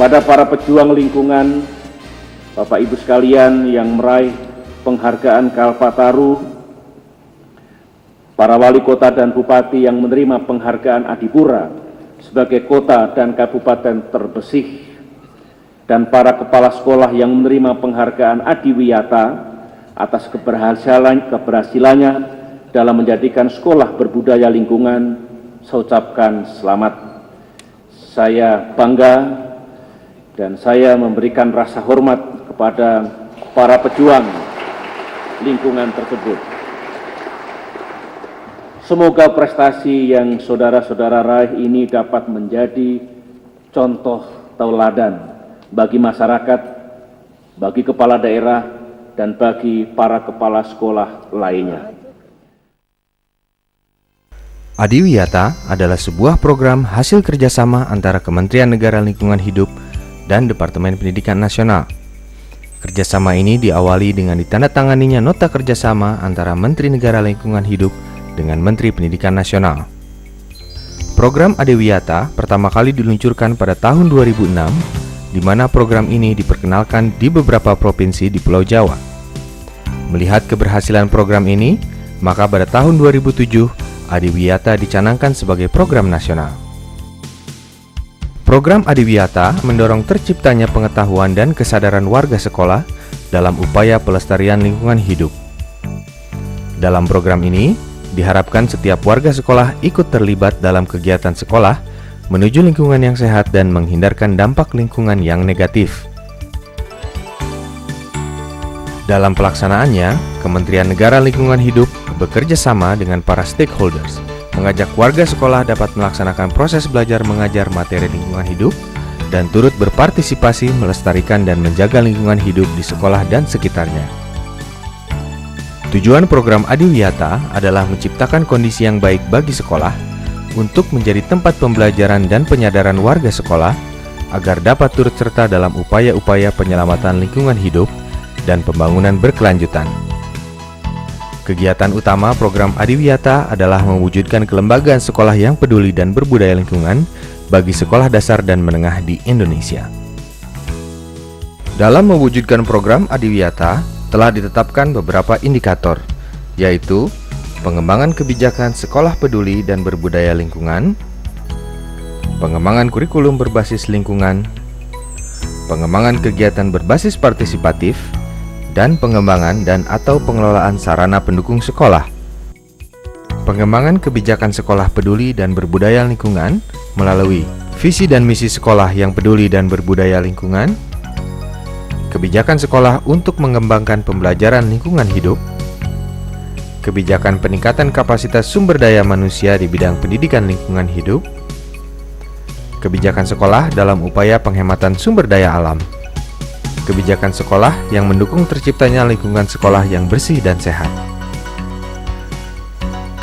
kepada para pejuang lingkungan, Bapak Ibu sekalian yang meraih penghargaan Kalpataru, para wali kota dan bupati yang menerima penghargaan Adipura sebagai kota dan kabupaten terbersih, dan para kepala sekolah yang menerima penghargaan Adiwiyata atas keberhasilannya dalam menjadikan sekolah berbudaya lingkungan, saya ucapkan selamat. Saya bangga dan saya memberikan rasa hormat kepada para pejuang lingkungan tersebut. Semoga prestasi yang saudara-saudara raih ini dapat menjadi contoh tauladan bagi masyarakat, bagi kepala daerah, dan bagi para kepala sekolah lainnya. Adiwiyata adalah sebuah program hasil kerjasama antara Kementerian Negara Lingkungan Hidup dan Departemen Pendidikan Nasional. Kerjasama ini diawali dengan ditandatanganinya nota kerjasama antara Menteri Negara Lingkungan Hidup dengan Menteri Pendidikan Nasional. Program Adiwiyata pertama kali diluncurkan pada tahun 2006, di mana program ini diperkenalkan di beberapa provinsi di Pulau Jawa. Melihat keberhasilan program ini, maka pada tahun 2007, Adiwiyata dicanangkan sebagai program nasional. Program Adiwiyata mendorong terciptanya pengetahuan dan kesadaran warga sekolah dalam upaya pelestarian lingkungan hidup. Dalam program ini, diharapkan setiap warga sekolah ikut terlibat dalam kegiatan sekolah menuju lingkungan yang sehat dan menghindarkan dampak lingkungan yang negatif. Dalam pelaksanaannya, Kementerian Negara Lingkungan Hidup bekerja sama dengan para stakeholders, mengajak warga sekolah dapat melaksanakan proses belajar mengajar materi lingkungan hidup dan turut berpartisipasi melestarikan dan menjaga lingkungan hidup di sekolah dan sekitarnya. Tujuan program Adiwiyata adalah menciptakan kondisi yang baik bagi sekolah untuk menjadi tempat pembelajaran dan penyadaran warga sekolah agar dapat turut serta dalam upaya-upaya penyelamatan lingkungan hidup dan pembangunan berkelanjutan. Kegiatan utama program Adiwiyata adalah mewujudkan kelembagaan sekolah yang peduli dan berbudaya lingkungan bagi sekolah dasar dan menengah di Indonesia. Dalam mewujudkan program Adiwiyata, telah ditetapkan beberapa indikator, yaitu pengembangan kebijakan sekolah peduli dan berbudaya lingkungan, pengembangan kurikulum berbasis lingkungan, pengembangan kegiatan berbasis partisipatif, dan pengembangan dan atau pengelolaan sarana pendukung sekolah. Pengembangan kebijakan sekolah peduli dan berbudaya lingkungan melalui visi dan misi sekolah yang peduli dan berbudaya lingkungan, kebijakan sekolah untuk mengembangkan pembelajaran lingkungan hidup, kebijakan peningkatan kapasitas sumber daya manusia di bidang pendidikan lingkungan hidup, kebijakan sekolah dalam upaya penghematan sumber daya alam, kebijakan sekolah yang mendukung terciptanya lingkungan sekolah yang bersih dan sehat,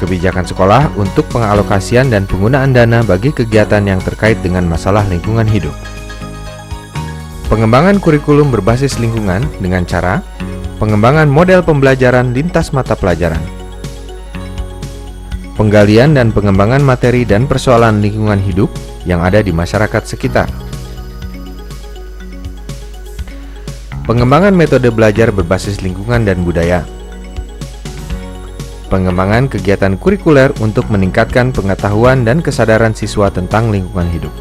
kebijakan sekolah untuk pengalokasian dan penggunaan dana bagi kegiatan yang terkait dengan masalah lingkungan hidup. Pengembangan kurikulum berbasis lingkungan dengan cara pengembangan model pembelajaran lintas mata pelajaran, penggalian dan pengembangan materi dan persoalan lingkungan hidup yang ada di masyarakat sekitar, pengembangan metode belajar berbasis lingkungan dan budaya, pengembangan kegiatan kurikuler untuk meningkatkan pengetahuan dan kesadaran siswa tentang lingkungan hidup.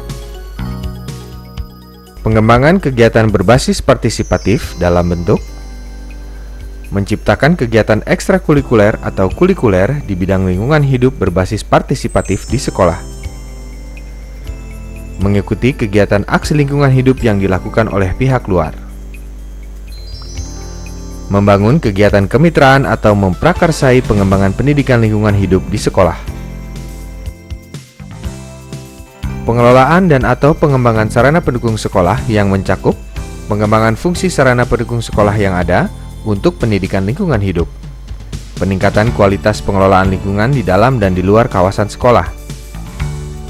Pengembangan kegiatan berbasis partisipatif dalam bentuk menciptakan kegiatan ekstrakurikuler atau kurikuler di bidang lingkungan hidup berbasis partisipatif di sekolah, mengikuti kegiatan aksi lingkungan hidup yang dilakukan oleh pihak luar, membangun kegiatan kemitraan atau memprakarsai pengembangan pendidikan lingkungan hidup di sekolah, pengelolaan dan atau pengembangan sarana pendukung sekolah yang mencakup pengembangan fungsi sarana pendukung sekolah yang ada untuk pendidikan lingkungan hidup, peningkatan kualitas pengelolaan lingkungan di dalam dan di luar kawasan sekolah,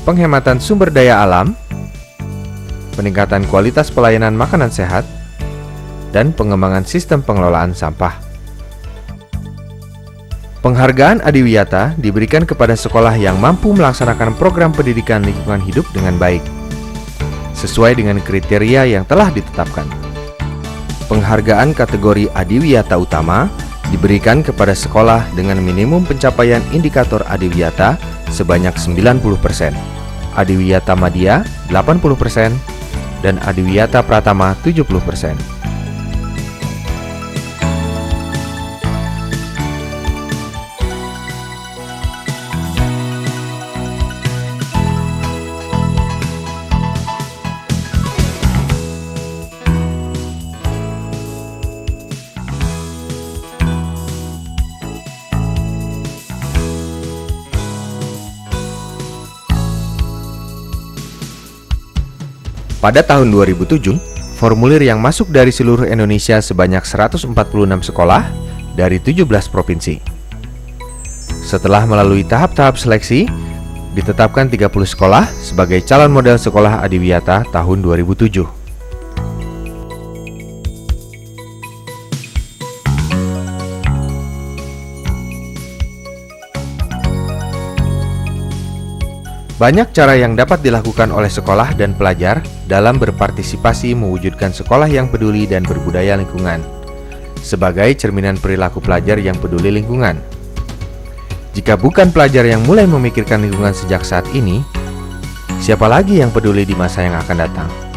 penghematan sumber daya alam, peningkatan kualitas pelayanan makanan sehat, dan pengembangan sistem pengelolaan sampah. Penghargaan Adiwiyata diberikan kepada sekolah yang mampu melaksanakan program pendidikan lingkungan hidup dengan baik. sesuai dengan kriteria yang telah ditetapkan. Penghargaan kategori Adiwiyata Utama diberikan kepada sekolah dengan minimum pencapaian indikator Adiwiyata sebanyak 90%, Adiwiyata Madya 80%, dan Adiwiyata Pratama 70%. Pada tahun 2007, formulir yang masuk dari seluruh Indonesia sebanyak 146 sekolah dari 17 provinsi. Setelah melalui tahap-tahap seleksi, ditetapkan 30 sekolah sebagai calon model sekolah Adiwiyata tahun 2007. Banyak cara yang dapat dilakukan oleh sekolah dan pelajar dalam berpartisipasi mewujudkan sekolah yang peduli dan berbudaya lingkungan, sebagai cerminan perilaku pelajar yang peduli lingkungan. Jika bukan pelajar yang mulai memikirkan lingkungan sejak saat ini, siapa lagi yang peduli di masa yang akan datang?